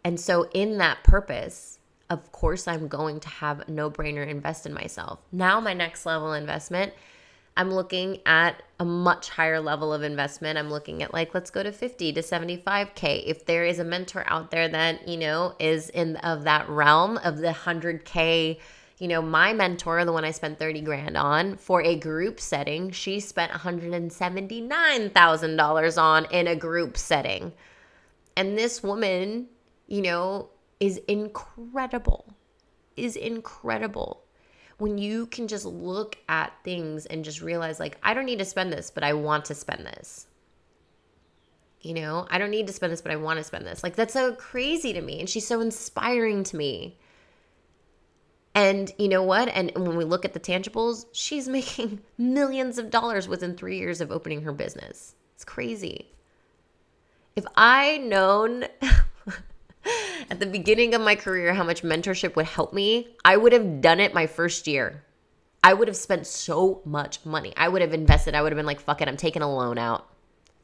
And so in that purpose, of course, I'm going to have a no-brainer invest in myself. Now my next level investment, I'm looking at a much higher level of investment. I'm looking at let's go to 50 to 75K. If there is a mentor out there that, is of that realm of the 100K, my mentor, the one I spent 30 grand on for a group setting, she spent $179,000 on in a group setting. And this woman, is incredible. When you can just look at things and just realize, I don't need to spend this, but I want to spend this. I don't need to spend this, but I want to spend this. That's so crazy to me. And she's so inspiring to me. And you know what? And when we look at the tangibles, she's making millions of dollars within 3 years of opening her business. It's crazy. If I known at the beginning of my career how much mentorship would help me, I would have done it my first year. I would have spent so much money. I would have invested. I would have been like, fuck it, I'm taking a loan out.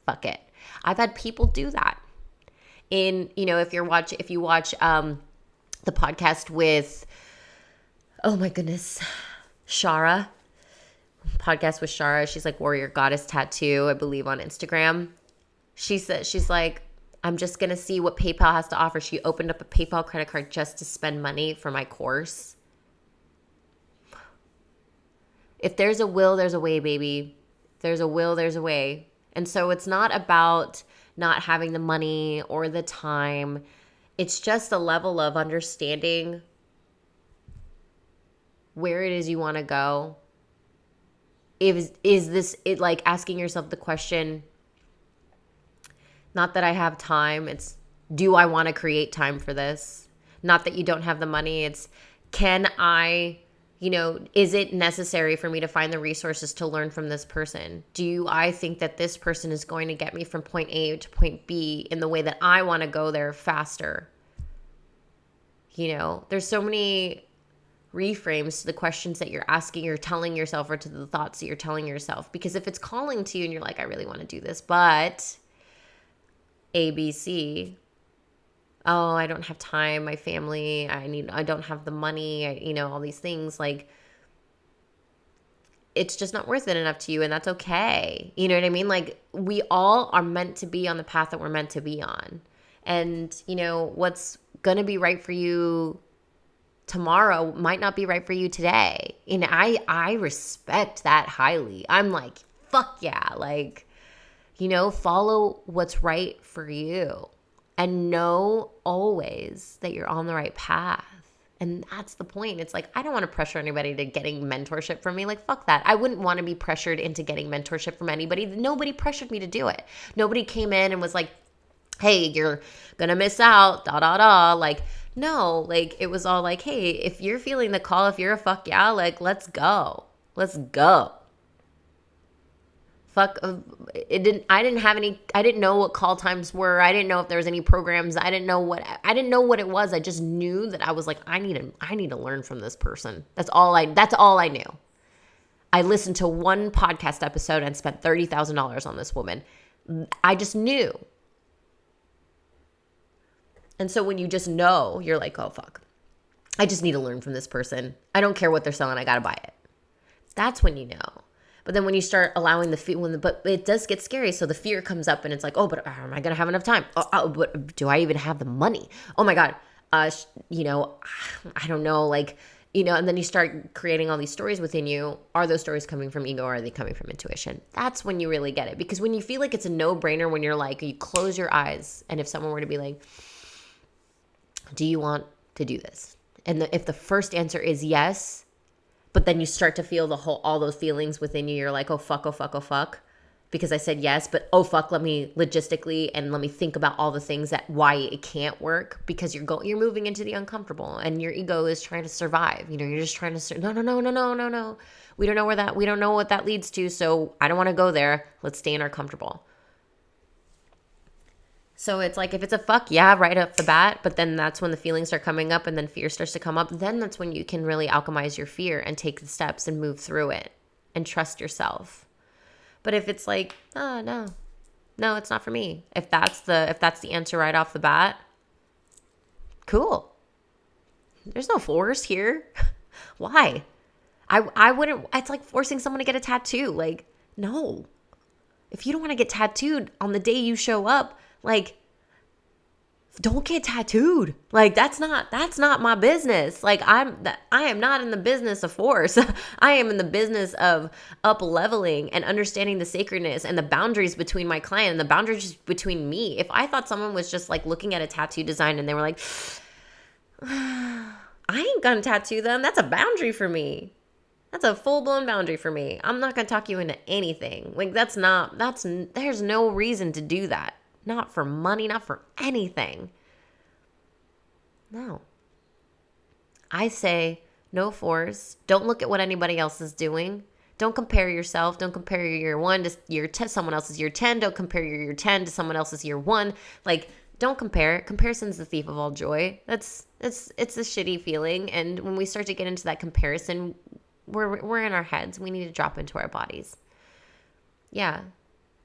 Fuck it. I've had people do that. If you watch the podcast with, oh my goodness, Shara, podcast with Shara. She's like Warrior Goddess Tattoo, I believe, on Instagram. She's like, I'm just going to see what PayPal has to offer. She opened up a PayPal credit card just to spend money for my course. If there's a will, there's a way, baby. If there's a will, there's a way. And so it's not about not having the money or the time. It's just a level of understanding where it is you want to go. Is this it, asking yourself the question, not that I have time, it's do I want to create time for this? Not that you don't have the money, it's can I, is it necessary for me to find the resources to learn from this person? Do I think that this person is going to get me from point A to point B in the way that I want to go there faster? There's so many reframes to the questions that you're asking, you're telling yourself, or to the thoughts that you're telling yourself. Because if it's calling to you and you're like, I really want to do this, but ABC, oh, I don't have time, my family, I don't have the money, all these things, it's just not worth it enough to you, and that's okay. You know what I mean? We all are meant to be on the path that we're meant to be on. And, what's going to be right for you tomorrow might not be right for you today. And I respect that highly. I'm like, fuck yeah. Like, follow what's right for you and know always that you're on the right path. And that's the point. It's like, I don't want to pressure anybody to getting mentorship from me. Like, fuck that. I wouldn't want to be pressured into getting mentorship from anybody. Nobody pressured me to do it. Nobody came in and was like, hey, you're going to miss out, Like, no, like, it was all like, hey, if you're feeling the call, if you're a fuck yeah, like, let's go. Let's go. Fuck, I didn't know what call times were. I didn't know if there was any programs. I didn't know what it was. I just knew that I was like, I need to learn from this person. That's all I knew. I listened to one podcast episode and spent $30,000 on this woman. I just knew. And so when you just know, you're like, oh, fuck. I just need to learn from this person. I don't care what they're selling. I got to buy it. That's when you know. But then when you start allowing the fear, but it does get scary. So the fear comes up and it's like, oh, but am I going to have enough time? But do I even have the money? Oh my God. I don't know. Like, and then you start creating all these stories within you. Are those stories coming from ego or are they coming from intuition? That's when you really get it. Because when you feel like it's a no-brainer, when you're like, you close your eyes. And if someone were to be like, do you want to do this? And if the first answer is yes, but then you start to feel all those feelings within you. You're like, oh, fuck, oh, fuck, oh, fuck. Because I said yes, but oh, fuck, let me logistically and let me think about all the things that why it can't work, because you're moving into the uncomfortable and your ego is trying to survive. You're just trying to, no. We don't know what that leads to. So I don't want to go there. Let's stay in our comfortable. So it's like, if it's a fuck yeah right off the bat, but then that's when the feelings start coming up and then fear starts to come up, then that's when you can really alchemize your fear and take the steps and move through it and trust yourself. But if it's like, oh, no, it's not for me. If that's the answer right off the bat, cool. There's no force here. Why? I wouldn't, it's like forcing someone to get a tattoo. Like, no. If you don't want to get tattooed on the day you show up, like, don't get tattooed. Like, that's not my business. Like, I am not in the business of force. I am in the business of up leveling and understanding the sacredness and the boundaries between my client and the boundaries between me. If I thought someone was just like looking at a tattoo design and they were like, I ain't gonna tattoo them. That's a boundary for me. That's a full-blown boundary for me. I'm not gonna talk you into anything. Like, there's no reason to do that. Not for money, not for anything. No. I say no force. Don't look at what anybody else is doing. Don't compare yourself. Don't compare your year 1 to year 10, someone else's year 10. Don't compare your year 10 to someone else's year 1. Like, don't compare. Comparison's the thief of all joy. It's a shitty feeling. And when we start to get into that comparison, we're in our heads. We need to drop into our bodies. Yeah.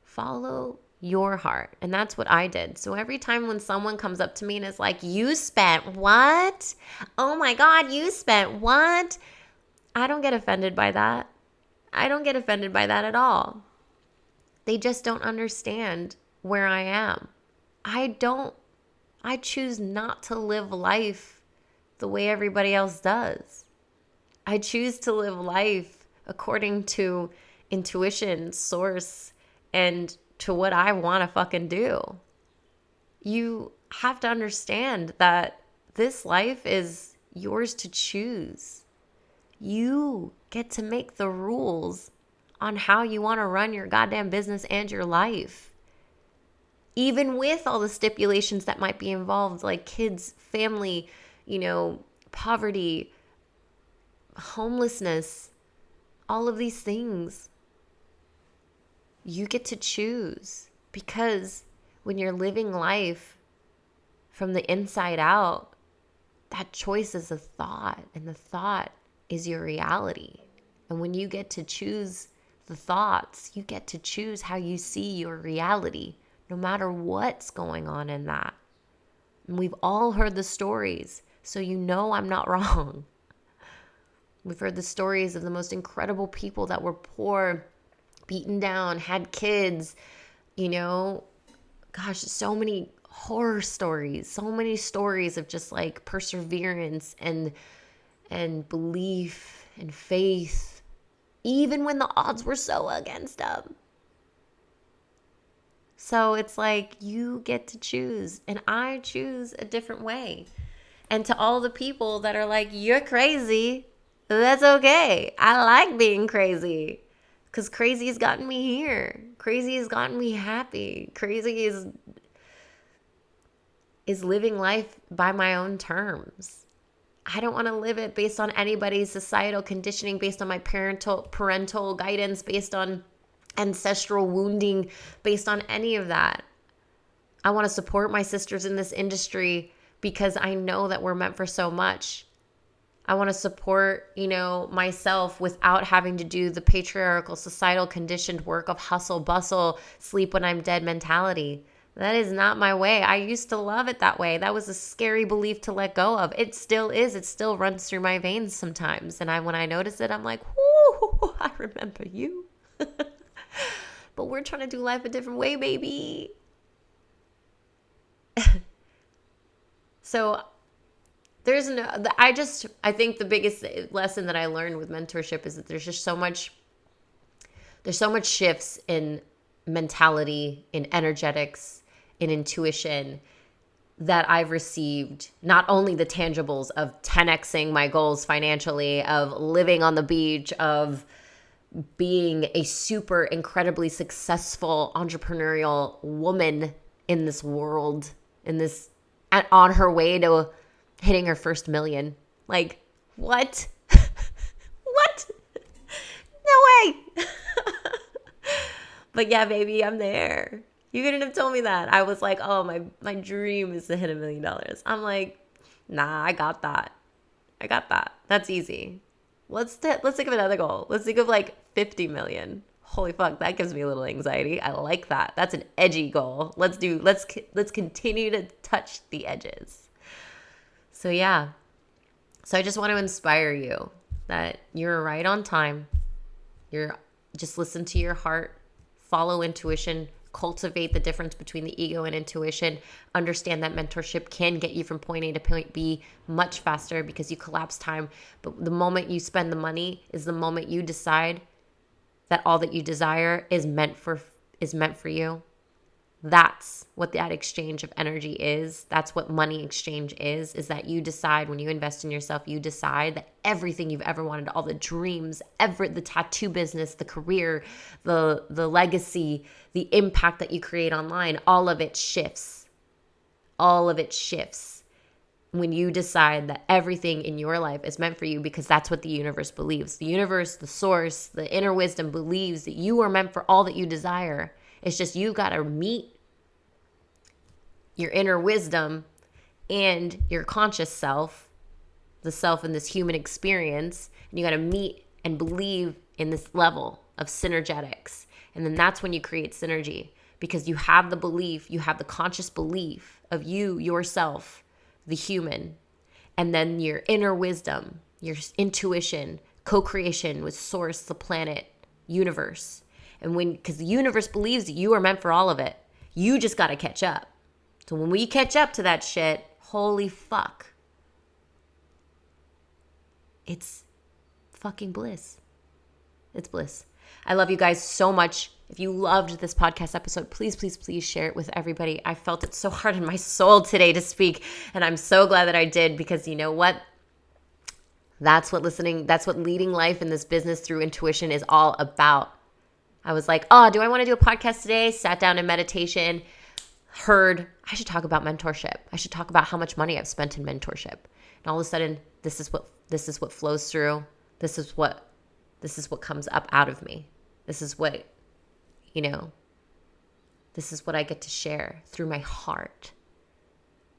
Follow your heart. And that's what I did. So every time when someone comes up to me and is like, you spent what? Oh my God, you spent what? I don't get offended by that. I don't get offended by that at all. They just don't understand where I am. I choose not to live life the way everybody else does. I choose to live life according to intuition, source, and to what I want to fucking do. You have to understand that this life is yours to choose. You get to make the rules on how you want to run your goddamn business and your life. Even with all the stipulations that might be involved, like kids, family, poverty, homelessness, all of these things. You get to choose, because when you're living life from the inside out, that choice is a thought, and the thought is your reality. And when you get to choose the thoughts, you get to choose how you see your reality, no matter what's going on in that. And we've all heard the stories, so I'm not wrong. We've heard the stories of the most incredible people that were poor, beaten down, had kids, so many horror stories, so many stories of just like perseverance and belief and faith even when the odds were so against them. So it's like you get to choose, and I choose a different way. And to all the people that are like, you're crazy, that's okay. I like being crazy because crazy has gotten me here. Crazy has gotten me happy. Crazy is living life by my own terms. I don't want to live it based on anybody's societal conditioning, based on my parental guidance, based on ancestral wounding, based on any of that. I want to support my sisters in this industry because I know that we're meant for so much. I want to support, myself without having to do the patriarchal, societal conditioned work of hustle, bustle, sleep when I'm dead mentality. That is not my way. I used to love it that way. That was a scary belief to let go of. It still is. It still runs through my veins sometimes. And when I notice it, I'm like, whoo, I remember you. But we're trying to do life a different way, baby. So I think the biggest lesson that I learned with mentorship is that there's so much shifts in mentality, in energetics, in intuition that I've received, not only the tangibles of 10xing my goals financially, of living on the beach, of being a super incredibly successful entrepreneurial woman in this world, on her way to hitting her first million. Like, what? What? No way. But yeah, baby, I'm there. You couldn't have told me that. I was like, oh, my dream is to hit $1 million. I'm like, nah, I got that. That's easy. Let's think of another goal. Let's think of like 50 million. Holy fuck, that gives me a little anxiety. I like that. That's an edgy goal. Let's continue to touch the edges. So yeah. So I just want to inspire you that you're right on time. Just listen to your heart, follow intuition, cultivate the difference between the ego and intuition. Understand that mentorship can get you from point A to point B much faster because you collapse time. But the moment you spend the money is the moment you decide that all that you desire is meant for you. That's what that exchange of energy is. That's what money exchange is that you decide when you invest in yourself, you decide that everything you've ever wanted, all the dreams, the tattoo business, the career, the legacy, the impact that you create online, all of it shifts. All of it shifts when you decide that everything in your life is meant for you, because that's what the universe believes. The universe, the source, the inner wisdom believes that you are meant for all that you desire. It's just you got to meet your inner wisdom and your conscious self, the self in this human experience, and you got to meet and believe in this level of synergetics. And then that's when you create synergy, because you have the belief, you have the conscious belief of you, yourself, the human, and then your inner wisdom, your intuition, co-creation with source, the planet, universe. And because the universe believes that you are meant for all of it, you just got to catch up. So when we catch up to that shit, holy fuck, it's fucking bliss. It's bliss. I love you guys so much. If you loved this podcast episode, please, please, please share it with everybody. I felt it so hard in my soul today to speak, and I'm so glad that I did, because you know what? That's what leading life in this business through intuition is all about. I was like, oh, do I want to do a podcast today? Sat down in meditation, heard I should talk about mentorship. I should talk about how much money I've spent in mentorship. And all of a sudden, this is what flows through. This is what comes up out of me. This is what, this is what I get to share through my heart.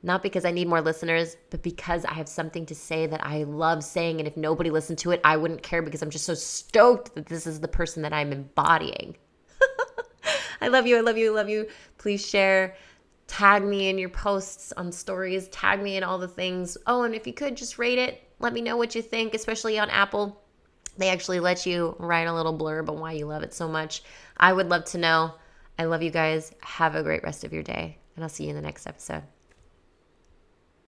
Not because I need more listeners, but because I have something to say that I love saying. And if nobody listened to it, I wouldn't care, because I'm just so stoked that this is the person that I'm embodying. I love you. I love you. I love you. Please share. Tag me in your posts on stories. Tag me in all the things. Oh, and if you could just rate it. Let me know what you think, especially on Apple. They actually let you write a little blurb on why you love it so much. I would love to know. I love you guys. Have a great rest of your day, and I'll see you in the next episode.